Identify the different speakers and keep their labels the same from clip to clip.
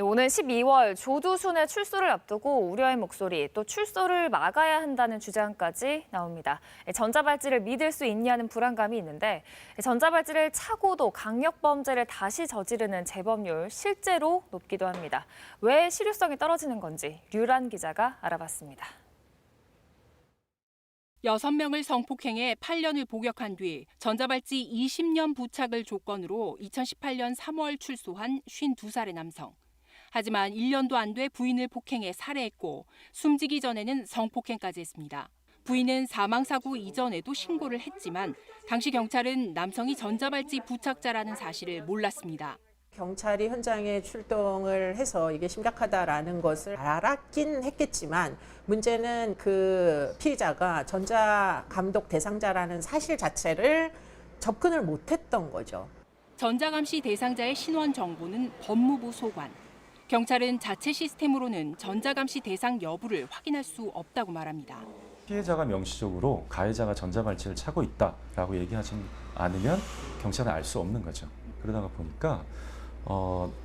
Speaker 1: 오는 12월 조두순의 출소를 앞두고 우려의 목소리, 또 출소를 막아야 한다는 주장까지 나옵니다. 전자발찌를 믿을 수 있냐는 불안감이 있는데 전자발찌를 차고도 강력범죄를 다시 저지르는 재범률 실제로 높기도 합니다. 왜 실효성이 떨어지는 건지 류란 기자가 알아봤습니다.
Speaker 2: 6명을 성폭행해 8년을 복역한 뒤 전자발찌 20년 부착을 조건으로 2018년 3월 출소한 52살의 남성. 하지만 1년도 안 돼 부인을 폭행해 살해했고 숨지기 전에는 성폭행까지 했습니다. 부인은 사망사고 이전에도 신고를 했지만 당시 경찰은 남성이 전자발찌 부착자라는 사실을 몰랐습니다.
Speaker 3: 경찰이 현장에 출동을 해서 이게 심각하다라는 것을 알았긴 했겠지만 문제는 그 피의자가 전자감독 대상자라는 사실 자체를 접근을 못했던 거죠.
Speaker 2: 전자감시 대상자의 신원 정보는 법무부 소관. 경찰은 자체 시스템으로는 전자감시 대상 여부를 확인할 수 없다고 말합니다.
Speaker 4: 피해자가 명시적으로 가해자가 전자발찌를 차고 있다라고 얘기하지 않으면 경찰은 알 수 없는 거죠. 그러다가 보니까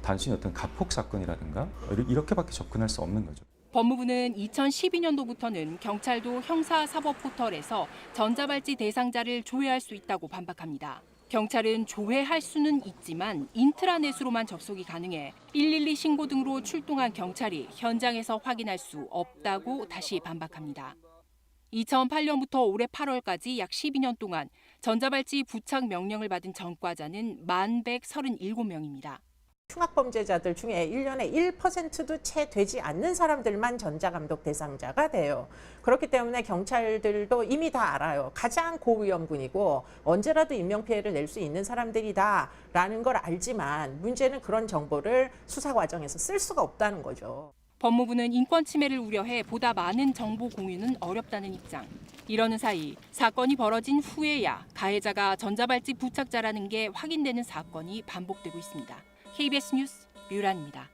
Speaker 4: 단순히 어떤 가폭 사건이라든가 이렇게밖에 접근할 수 없는 거죠.
Speaker 2: 법무부는 2012년도부터는 경찰도 형사사법 포털에서 전자발찌 대상자를 조회할 수 있다고 반박합니다. 경찰은 조회할 수는 있지만 인트라넷으로만 접속이 가능해 112 신고 등으로 출동한 경찰이 현장에서 확인할 수 없다고 다시 반박합니다. 2008년부터 올해 8월까지 약 12년 동안 전자발찌 부착 명령을 받은 전과자는 1,137명입니다.
Speaker 3: 흉악범죄자들 중에 1년에 1%도 채 되지 않는 사람들만 전자감독 대상자가 돼요. 그렇기 때문에 경찰들도 이미 다 알아요. 가장 고위험군이고 언제라도 인명피해를 낼 수 있는 사람들이다라는 걸 알지만 문제는 그런 정보를 수사 과정에서 쓸 수가 없다는 거죠.
Speaker 2: 법무부는 인권 침해를 우려해 보다 많은 정보 공유는 어렵다는 입장. 이러는 사이 사건이 벌어진 후에야 가해자가 전자발찌 부착자라는 게 확인되는 사건이 반복되고 있습니다. KBS 뉴스 류란입니다.